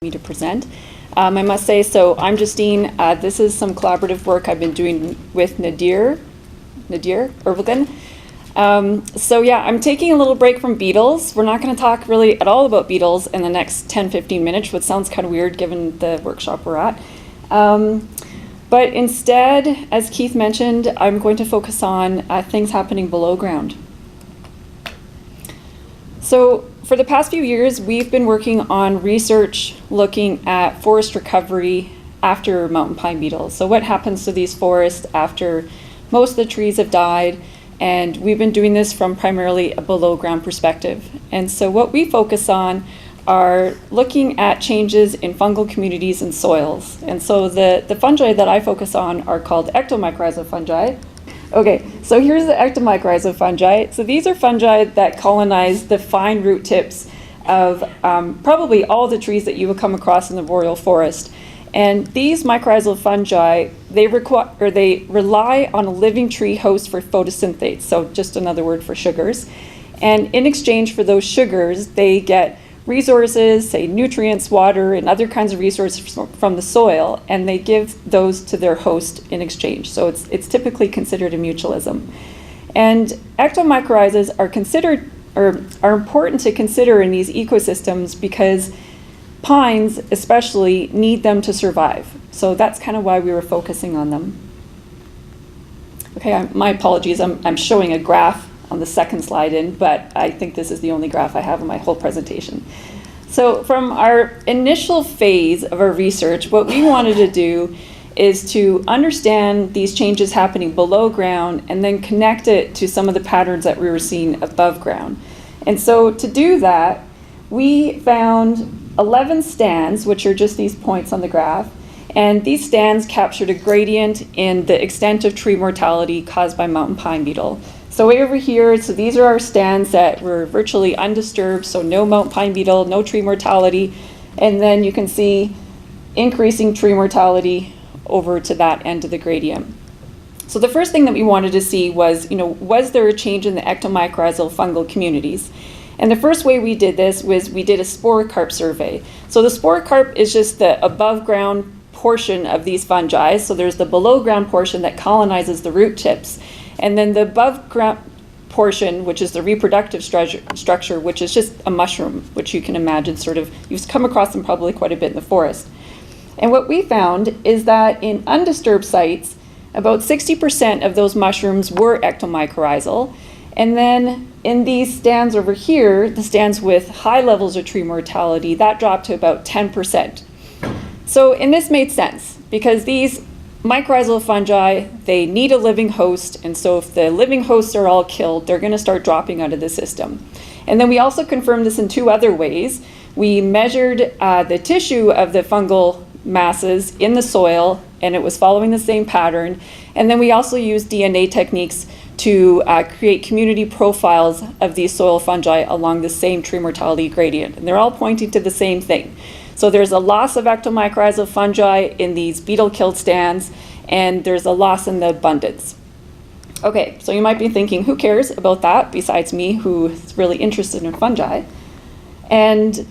me to present. I must say, so I'm Justine. This is some collaborative work I've been doing with Nadir Erbilgan. So yeah, I'm taking a little break from beetles. We're not going to talk really at all about beetles in the next 10-15 minutes, which sounds kind of weird given the workshop we're at. But instead, as Keith mentioned, I'm going to focus on things happening below ground. So for the past few years, we've been working on research looking at forest recovery after mountain pine beetles. So what happens to these forests after most of the trees have died? And we've been doing this from primarily a below ground perspective. And so what we focus on are looking at changes in fungal communities and soils. And so the fungi that I focus on are called ectomycorrhizal fungi. Okay, so here's the ectomycorrhizal fungi. So these are fungi that colonize the fine root tips of probably all the trees that you will come across in the boreal forest. And these mycorrhizal fungi, they rely on a living tree host for photosynthase, so just another word for sugars. And in exchange for those sugars, they get resources, say nutrients, water, and other kinds of resources from the soil, and they give those to their host in exchange. So it's typically considered a mutualism. And ectomycorrhizas are considered, or are important to consider in these ecosystems because pines especially need them to survive. So that's kind of why we were focusing on them. Okay, my apologies, I'm showing a graph on the second slide in, but I think this is the only graph I have in my whole presentation. So from our initial phase of our research, what we wanted to do is to understand these changes happening below ground and then connect it to some of the patterns that we were seeing above ground. And so to do that, we found 11 stands, which are just these points on the graph, and these stands captured a gradient in the extent of tree mortality caused by mountain pine beetle. So way over here, so these are our stands that were virtually undisturbed, so no mountain pine beetle, no tree mortality, and then you can see increasing tree mortality over to that end of the gradient. So the first thing that we wanted to see was, was there a change in the ectomycorrhizal fungal communities? And the first way we did this was we did a spore carp survey. So the spore carp is just the above ground portion of these fungi. So there's the below ground portion that colonizes the root tips. And then the above ground portion, which is the reproductive structure, which is just a mushroom, which you can imagine you've come across them probably quite a bit in the forest. And what we found is that in undisturbed sites, about 60% of those mushrooms were ectomycorrhizal. And then in these stands over here, the stands with high levels of tree mortality, that dropped to about 10%. And this made sense because these mycorrhizal fungi, they need a living host, and so if the living hosts are all killed, they're going to start dropping out of the system. And then we also confirmed this in two other ways. We measured the tissue of the fungal masses in the soil, and it was following the same pattern. And then we also used DNA techniques to create community profiles of these soil fungi along the same tree mortality gradient. And they're all pointing to the same thing. So there's a loss of ectomycorrhizal fungi in these beetle-killed stands, and there's a loss in the abundance. Okay, so you might be thinking, who cares about that besides me, who is really interested in fungi? And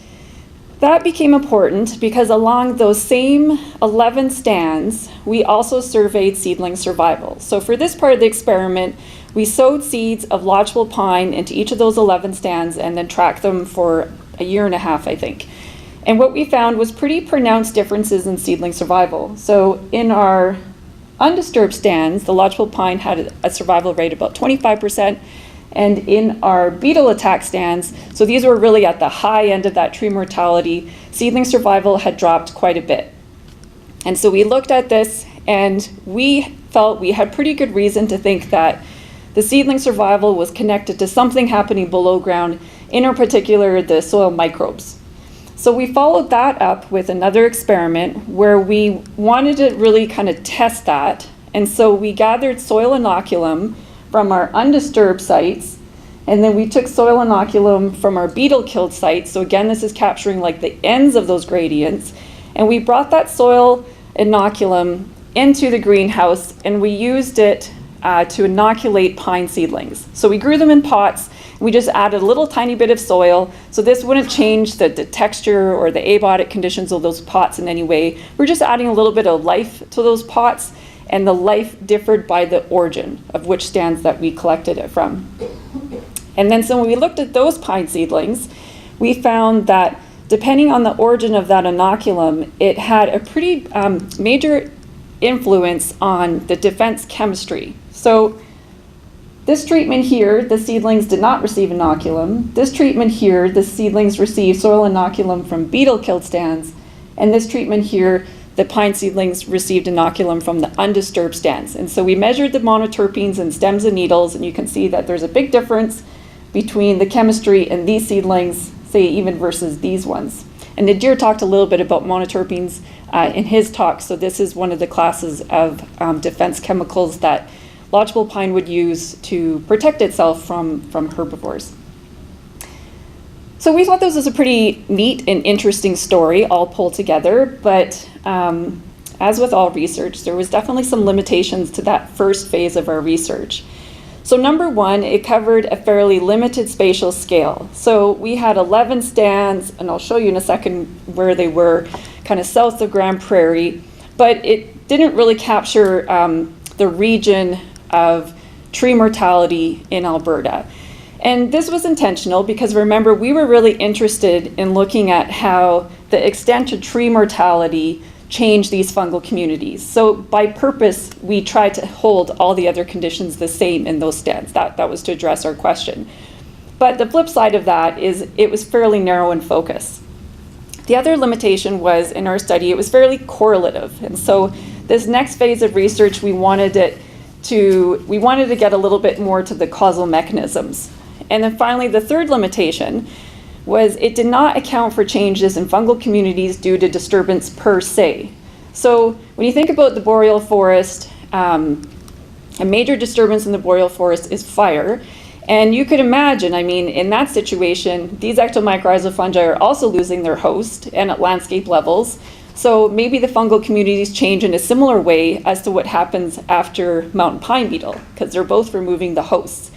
that became important because along those same 11 stands, we also surveyed seedling survival. So for this part of the experiment, we sowed seeds of lodgepole pine into each of those 11 stands and then tracked them for a year and a half, I think. And what we found was pretty pronounced differences in seedling survival. So in our undisturbed stands, the lodgepole pine had a survival rate of about 25%. And in our beetle attack stands, so these were really at the high end of that tree mortality, seedling survival had dropped quite a bit. And so we looked at this and we felt we had pretty good reason to think that the seedling survival was connected to something happening below ground, in particular the soil microbes. So we followed that up with another experiment where we wanted to really kind of test that. And so we gathered soil inoculum from our undisturbed sites, and then we took soil inoculum from our beetle-killed sites. So again, this is capturing like the ends of those gradients. And we brought that soil inoculum into the greenhouse, and we used it to inoculate pine seedlings. So we grew them in pots, and We just added a little tiny bit of soil. So this wouldn't change the texture or the abiotic conditions of those pots in any way. We're just adding a little bit of life to those pots, and the life differed by the origin of which stands that we collected it from. And then so when we looked at those pine seedlings, we found that depending on the origin of that inoculum, it had a pretty major influence on the defense chemistry. So this treatment here, the seedlings did not receive inoculum. This treatment here, the seedlings received soil inoculum from beetle-killed stands. And this treatment here, the pine seedlings received inoculum from the undisturbed stands. And so we measured the monoterpenes in stems and needles, and you can see that there's a big difference between the chemistry in these seedlings, say even versus these ones. And Nadir talked a little bit about monoterpenes in his talk. So this is one of the classes of defense chemicals that lodgepole pine would use to protect itself from herbivores. So we thought this was a pretty neat and interesting story all pulled together, but as with all research, there was definitely some limitations to that first phase of our research. So number one, it covered a fairly limited spatial scale. So we had 11 stands, and I'll show you in a second where they were, kind of south of Grand Prairie, but it didn't really capture the region of tree mortality in Alberta. And this was intentional because remember, we were really interested in looking at how the extent of tree mortality change these fungal communities. So by purpose, we tried to hold all the other conditions the same in those stands. That was to address our question. But the flip side of that is it was fairly narrow in focus. The other limitation was in our study, it was fairly correlative. And so this next phase of research, we wanted to get a little bit more to the causal mechanisms. And then finally, the third limitation was it did not account for changes in fungal communities due to disturbance per se. So when you think about the boreal forest, a major disturbance in the boreal forest is fire. And you could imagine, I mean, in that situation, these ectomycorrhizal fungi are also losing their host and at landscape levels. So maybe the fungal communities change in a similar way as to what happens after mountain pine beetle, because they're both removing the hosts.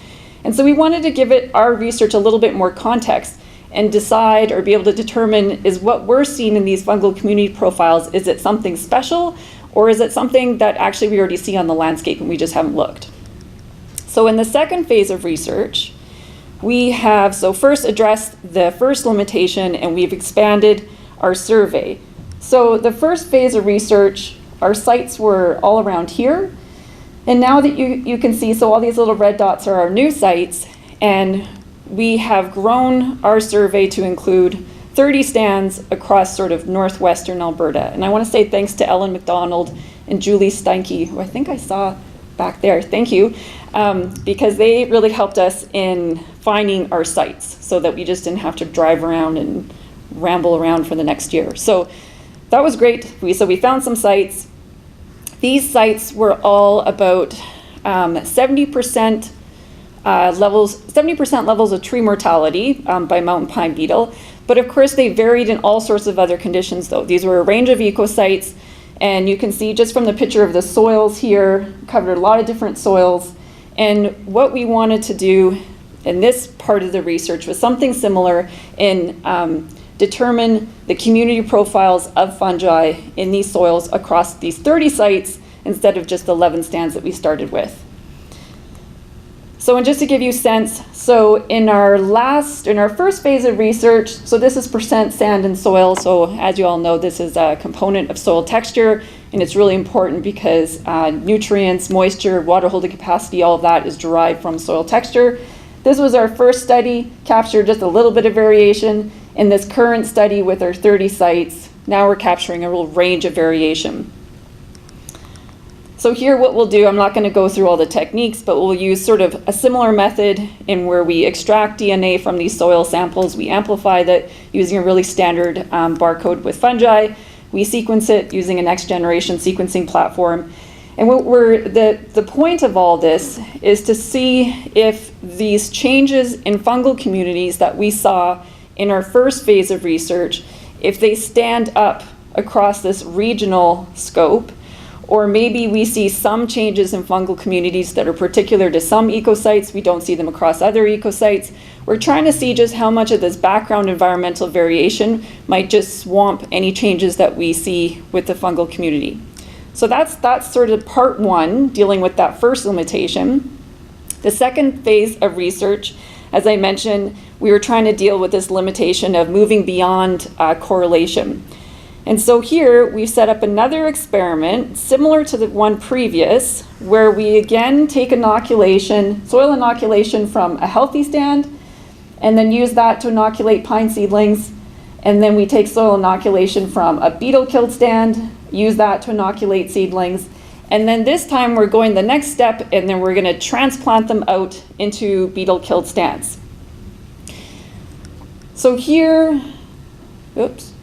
And so we wanted to give our research a little bit more context and decide or be able to determine, is what we're seeing in these fungal community profiles, is it something special, or is it something that actually we already see on the landscape and we just haven't looked? So in the second phase of research, we have first addressed the first limitation, and we've expanded our survey. So the first phase of research, our sites were all around here. And now that you can see, so all these little red dots are our new sites, and we have grown our survey to include 30 stands across sort of northwestern Alberta. And I want to say thanks to Ellen McDonald and Julie Steinke, who I think I saw back there, thank you, because they really helped us in finding our sites so that we just didn't have to drive around and ramble around for the next year. So that was great. So we found some sites. These sites were all about 70% levels of tree mortality by mountain pine beetle. But of course, they varied in all sorts of other conditions, though. These were a range of ecosites, and you can see just from the picture of the soils here, covered a lot of different soils. And what we wanted to do in this part of the research was something similar in determine the community profiles of fungi in these soils across these 30 sites instead of just 11 stands that we started with. So, and just to give you a sense, so in our first phase of research, so this is percent sand and soil. So as you all know, this is a component of soil texture, and it's really important because nutrients, moisture, water holding capacity, all of that is derived from soil texture. This was our first study, captured just a little bit of variation. In this current study with our 30 sites, now we're capturing a real range of variation. So here what we'll do, I'm not going to go through all the techniques, but we'll use sort of a similar method in where we extract DNA from these soil samples. We amplify that using a really standard barcode with fungi. We sequence it using a next generation sequencing platform. And the point of all this is to see if these changes in fungal communities that we saw in our first phase of research, if they stand up across this regional scope, or maybe we see some changes in fungal communities that are particular to some ecosites, we don't see them across other ecosites, we're trying to see just how much of this background environmental variation might just swamp any changes that we see with the fungal community. So that's sort of part one, dealing with that first limitation. The second phase of research, as I mentioned, we were trying to deal with this limitation of moving beyond correlation. And so here we've set up another experiment similar to the one previous, where we again take inoculation, soil inoculation from a healthy stand, and then use that to inoculate pine seedlings. And then we take soil inoculation from a beetle-killed stand, use that to inoculate seedlings. And then this time we're going the next step, and then we're going to transplant them out into beetle-killed stands. So here, oops.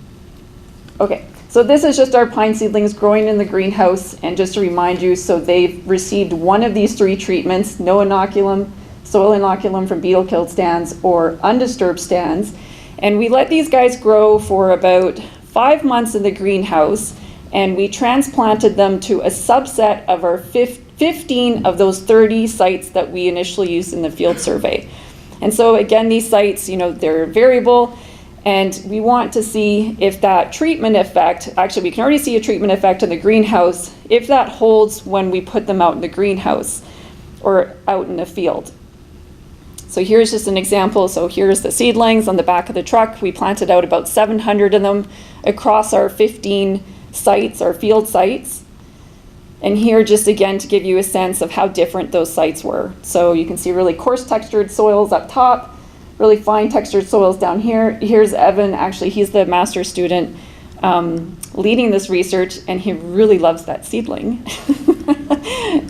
Okay, so this is just our pine seedlings growing in the greenhouse, and just to remind you, so they've received one of these three treatments: no inoculum, soil inoculum from beetle-killed stands, or undisturbed stands. And we let these guys grow for about 5 months in the greenhouse, and we transplanted them to a subset of our 15 of those 30 sites that we initially used in the field survey. And so again, these sites, they're variable, and we want to see if that treatment effect, actually we can already see a treatment effect in the greenhouse, if that holds when we put them out in the greenhouse or out in the field. So here's just an example. So here's the seedlings on the back of the truck. We planted out about 700 of them across our 15 sites, our field sites. And here, just again to give you a sense of how different those sites were. So you can see really coarse textured soils up top, really fine textured soils down here. Here's Evan, actually he's the master's student leading this research, and he really loves that seedling.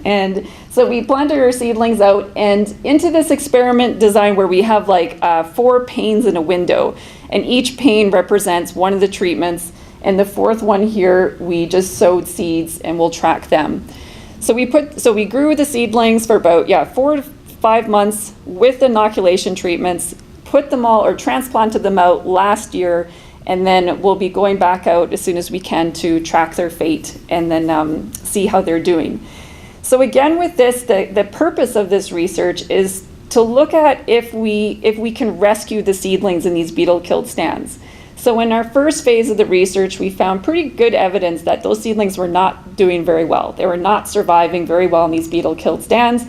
And so we planted our seedlings out and into this experiment design where we have like 4 panes in a window, and each pane represents one of the treatments, and the fourth one here we just sowed seeds and we'll track them. So we grew the seedlings for about 4 to 5 months with inoculation treatments, put them all or transplanted them out last year, and then we'll be going back out as soon as we can to track their fate and then see how they're doing. So again, with this, the purpose of this research is to look at if we can rescue the seedlings in these beetle-killed stands. So in our first phase of the research, we found pretty good evidence that those seedlings were not doing very well. They were not surviving very well in these beetle-killed stands.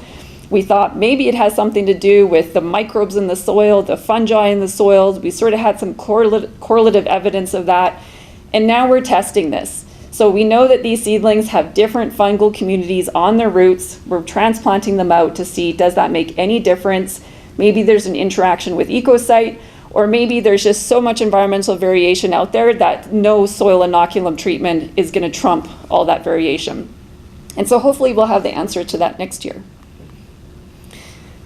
We thought maybe it has something to do with the microbes in the soil, the fungi in the soils. We sort of had some correlative evidence of that. And now we're testing this. So we know that these seedlings have different fungal communities on their roots. We're transplanting them out to see, does that make any difference? Maybe there's an interaction with ecosite, or maybe there's just so much environmental variation out there that no soil inoculum treatment is going to trump all that variation. And so hopefully we'll have the answer to that next year.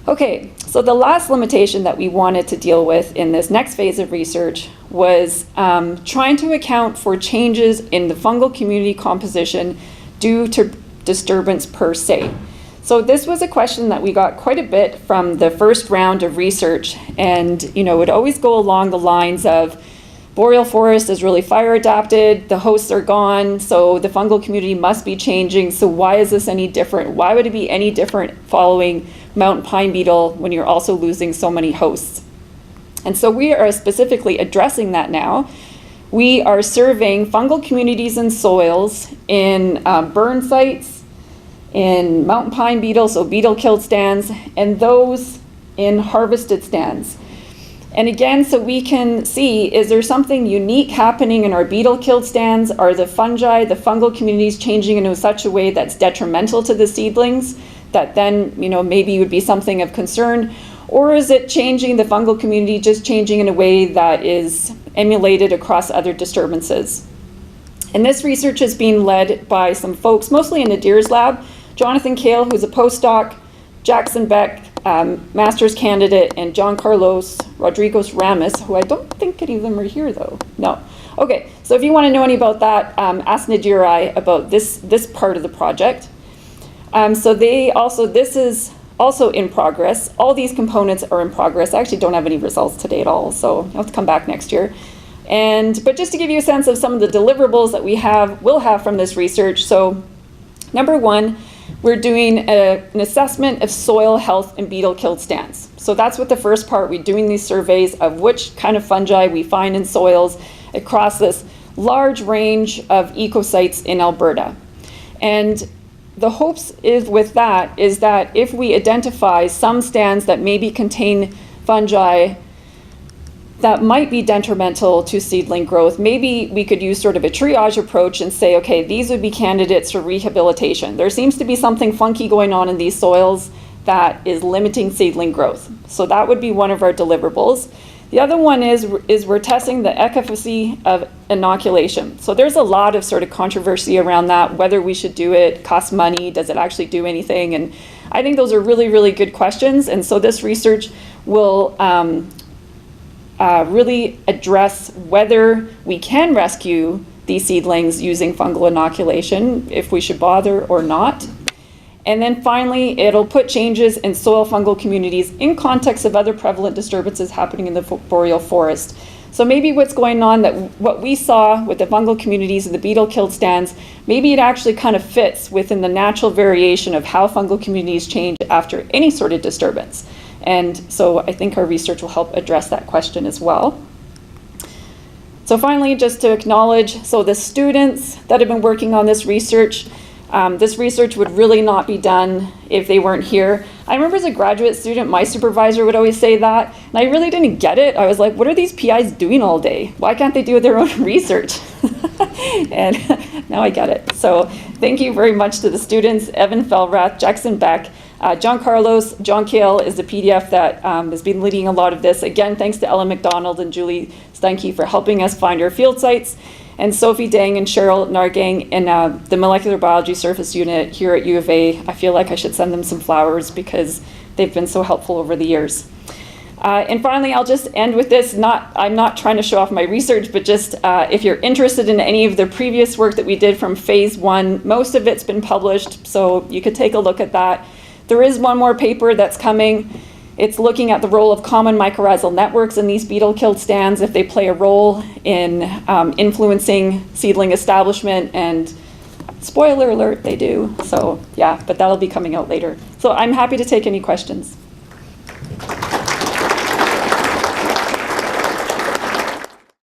Okay, so the last limitation that we wanted to deal with in this next phase of research was trying to account for changes in the fungal community composition due to disturbance per se. So this was a question that we got quite a bit from the first round of research, and it would always go along the lines of boreal forest is really fire adapted, the hosts are gone, so the fungal community must be changing, so why is this any different? Why would it be any different following mountain pine beetle when you're also losing so many hosts? And so we are specifically addressing that now. We are surveying fungal communities and soils in burn sites, in mountain pine beetle, so beetle-killed stands, and those in harvested stands. And again, so we can see, is there something unique happening in our beetle-killed stands? Are the fungi, the fungal communities changing in such a way that's detrimental to the seedlings that then, maybe would be something of concern? Or is it changing the fungal community, just changing in a way that is emulated across other disturbances? And this research is being led by some folks, mostly in Nadir's lab, Jonathan Kale, who's a postdoc, Jackson Beck, master's candidate, and John Carlos Rodriguez Ramis, who I don't think any of them are here though. No. Okay, so if you want to know any about that, ask Nadir I about this part of the project. So this is also in progress. All these components are in progress. I actually don't have any results today at all, so I'll have to come back next year. But just to give you a sense of some of the deliverables that we'll have from this research. So number one, we're doing an assessment of soil health and beetle-killed stands. So that's what the first part, we're doing these surveys of which kind of fungi we find in soils across this large range of ecosites in Alberta. And the hopes with that is that if we identify some stands that maybe contain fungi that might be detrimental to seedling growth, maybe we could use sort of a triage approach and say, okay, these would be candidates for rehabilitation. There seems to be something funky going on in these soils that is limiting seedling growth. So that would be one of our deliverables. The other one is we're testing the efficacy of inoculation. So there's a lot of sort of controversy around that, whether we should do it, cost money, does it actually do anything? And I think those are really, really good questions. And so this research will really address whether we can rescue these seedlings using fungal inoculation, if we should bother or not. And then finally, it'll put changes in soil fungal communities in context of other prevalent disturbances happening in the boreal forest. So maybe what's going on, that what we saw with the fungal communities and the beetle-killed stands, maybe it actually kind of fits within the natural variation of how fungal communities change after any sort of disturbance. And so I think our research will help address that question as well. So finally, just to acknowledge, so the students that have been working on this research would really not be done if they weren't here. I remember as a graduate student, my supervisor would always say that, and I really didn't get it. I was like, what are these PIs doing all day? Why can't they do their own research? And now I get it. So thank you very much to the students, Evan Felrath, Jackson Beck, John Carlos, John Kale is the PDF that has been leading a lot of this. Again, thanks to Ellen McDonald and Julie Steinke for helping us find our field sites, and Sophie Dang and Cheryl Nargang in the Molecular Biology Surface Unit here at U of A. I feel like I should send them some flowers because they've been so helpful over the years. And finally, I'll just end with this. I'm not trying to show off my research, but just if you're interested in any of the previous work that we did from phase 1, most of it's been published, so you could take a look at that. There is one more paper that's coming. It's looking at the role of common mycorrhizal networks in these beetle-killed stands, if they play a role in influencing seedling establishment, and spoiler alert, they do. So yeah, but that'll be coming out later. So I'm happy to take any questions.